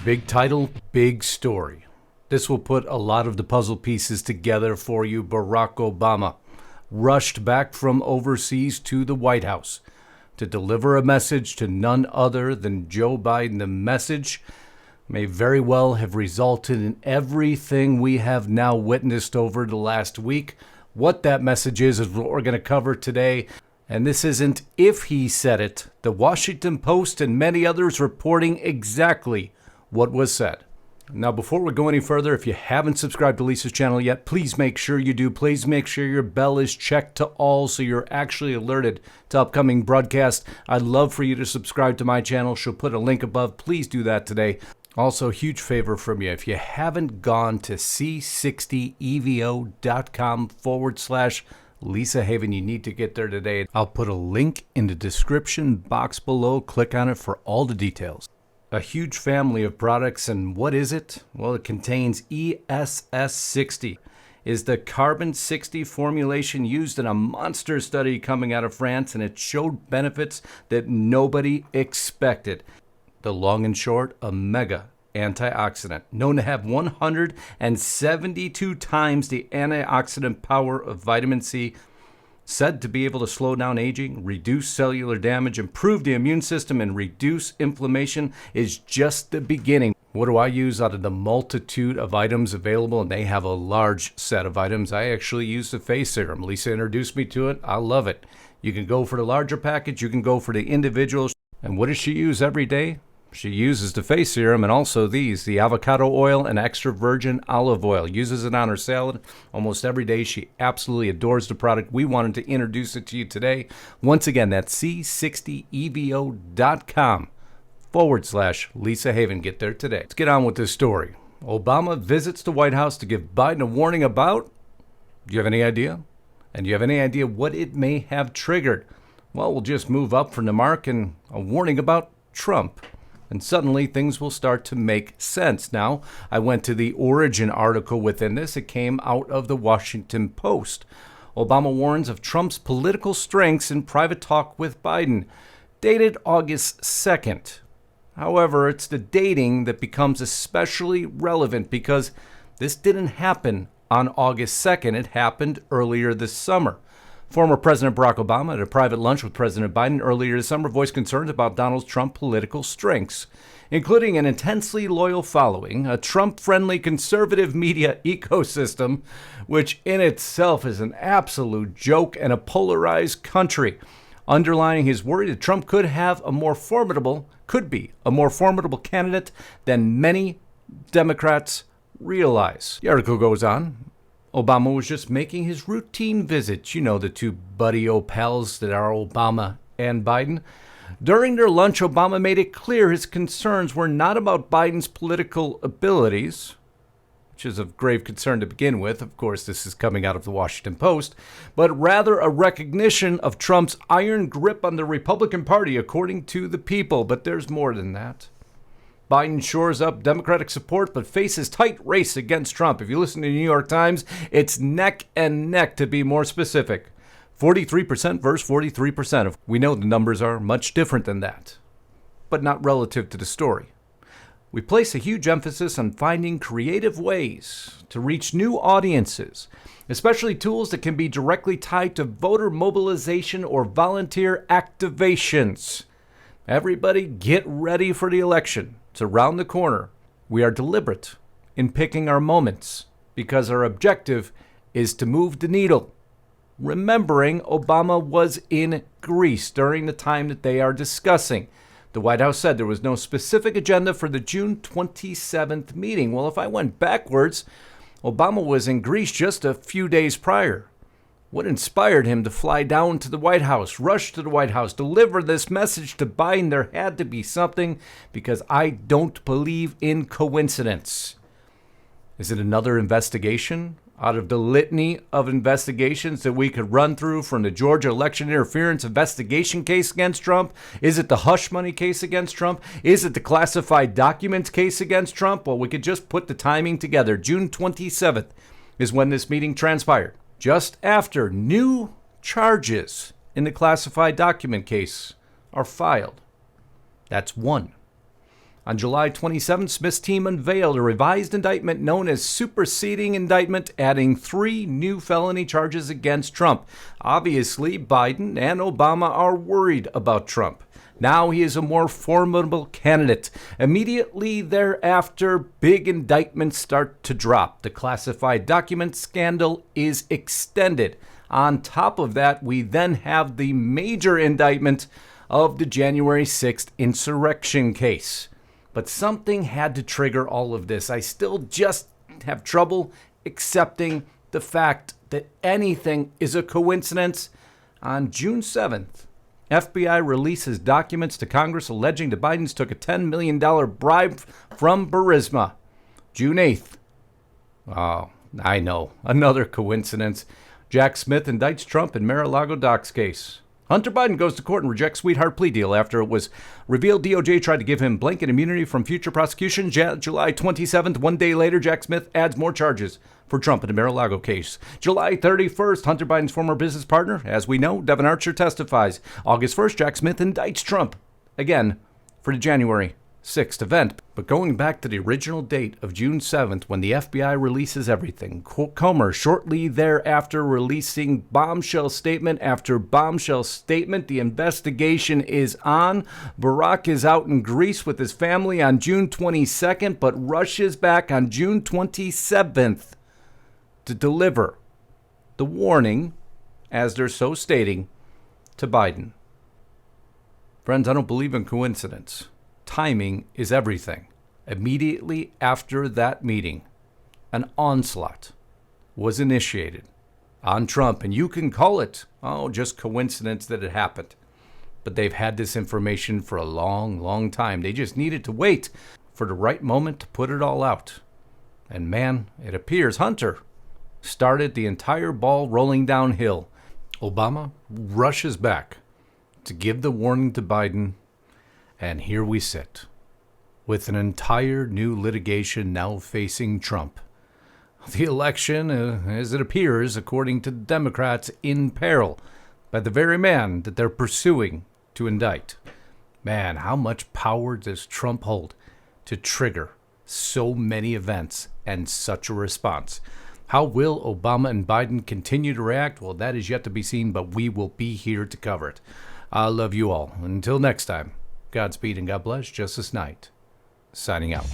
Big title, big story. This will put a lot of the puzzle pieces together for you. Barack Obama rushed back from overseas to the White House to deliver a message to none other than Joe Biden. The message may very well have resulted in everything we have now witnessed over the last week. What that message is what we're going to cover today. And this isn't if he said it. The Washington Post and many others reporting exactly what was said. Now, before we go any further, if you haven't subscribed to Lisa's channel yet, please make sure you do. Please make sure your bell is checked to all so you're actually alerted to upcoming broadcasts. I'd love for you to subscribe to my channel. She'll put a link above. Please do that today. Also, huge favor from you. If you haven't gone to c60evo.com/Lisa Haven, you need to get there today. I'll put a link in the description box below. Click on it for all the details. A huge family of products, and what is it? Well, it contains ESS60, is the carbon-60 formulation used in a monster study coming out of France, and it showed benefits that nobody expected. The long and short, a mega antioxidant, known to have 172 times the antioxidant power of vitamin C, said to be able to slow down aging, reduce cellular damage, improve the immune system, and reduce inflammation, is just the beginning. What do I use out of the multitude of items available? And they have a large set of items. I actually use the face serum. Lisa introduced me to it. I love it. You can go for the larger package. You can go for the individuals. And what does she use every day? She uses the face serum and also these, the avocado oil and extra virgin olive oil. Uses it on her salad almost every day. She absolutely adores the product. We wanted to introduce it to you today. Once again, that's c60evo.com/Lisa Haven. Get there today. Let's get on with this story. Obama visits the White House to give Biden a warning about. Do you have any idea? And do you have any idea what it may have triggered? Well, we'll just move up from the mark and a warning about Trump. And suddenly things will start to make sense. Now, I went to the origin article within this. It came out of the Washington Post. Obama warns of Trump's political strengths in private talk with Biden, dated August 2nd. However, it's the dating that becomes especially relevant because this didn't happen on August 2nd. It happened earlier this summer. Former President Barack Obama at a private lunch with President Biden earlier this summer voiced concerns about Donald Trump's political strengths, including an intensely loyal following, a Trump-friendly conservative media ecosystem, which in itself is an absolute joke, and a polarized country, underlining his worry that Trump could be a more formidable candidate than many Democrats realize. The article goes on. Obama was just making his routine visits. You know, the two buddy-o pals that are Obama and Biden. During their lunch, Obama made it clear his concerns were not about Biden's political abilities, which is of grave concern to begin with. Of course, this is coming out of the Washington Post, but rather a recognition of Trump's iron grip on the Republican Party, according to the People. But there's more than that. Biden shores up Democratic support, but faces tight race against Trump. If you listen to the New York Times, it's neck and neck, to be more specific. 43% versus 43%. We know the numbers are much different than that, but not relative to the story. We place a huge emphasis on finding creative ways to reach new audiences, especially tools that can be directly tied to voter mobilization or volunteer activations. Everybody get ready for the election. It's around the corner. We are deliberate in picking our moments because our objective is to move the needle. Remembering Obama was in Greece during the time that they are discussing. The White House said there was no specific agenda for the June 27th meeting. Well, if I went backwards, Obama was in Greece just a few days prior. What inspired him to fly down to the White House, rush to the White House, deliver this message to Biden? There had to be something, because I don't believe in coincidence. Is it another investigation out of the litany of investigations that we could run through, from the Georgia election interference investigation case against Trump? Is it the hush money case against Trump? Is it the classified documents case against Trump? Well, we could just put the timing together. June 27th is when this meeting transpired, just after new charges in the classified document case are filed. That's one. On July 27, Smith's team unveiled a revised indictment known as superseding indictment, adding 3 new felony charges against Trump. Obviously, Biden and Obama are worried about Trump. Now he is a more formidable candidate. Immediately thereafter, big indictments start to drop. The classified document scandal is extended. On top of that, we then have the major indictment of the January 6th insurrection case. But something had to trigger all of this. I still just have trouble accepting the fact that anything is a coincidence. On June 7th, FBI releases documents to Congress alleging the Bidens took a $10 million bribe from Burisma. June 8th. Oh, I know. Another coincidence. Jack Smith indicts Trump in Mar-a-Lago docs case. Hunter Biden goes to court and rejects sweetheart plea deal after it was revealed DOJ tried to give him blanket immunity from future prosecution. July 27th, 1 day later, Jack Smith adds more charges for Trump in the Mar-a-Lago case. July 31st, Hunter Biden's former business partner, as we know, Devin Archer, testifies. August 1st, Jack Smith indicts Trump again for the January 6th event. But going back to the original date of June 7th, when the FBI releases everything, Comer shortly thereafter releasing bombshell statement after bombshell statement. The investigation is on. Barack is out in Greece with his family on June 22nd, but rushes back on June 27th to deliver the warning, as they're so stating, to Biden. Friends, I don't believe in coincidence. Timing is everything. Immediately after that meeting, an onslaught was initiated on Trump. And you can call it, just coincidence that it happened. But they've had this information for a long, long time. They just needed to wait for the right moment to put it all out. And man, it appears Hunter started the entire ball rolling downhill. Obama rushes back to give the warning to Biden. And here we sit, with an entire new litigation now facing Trump. The election, as it appears, according to the Democrats, in peril by the very man that they're pursuing to indict. Man, how much power does Trump hold to trigger so many events and such a response? How will Obama and Biden continue to react? Well, that is yet to be seen, but we will be here to cover it. I love you all. Until next time. Godspeed and God bless. Justice Knight, signing out.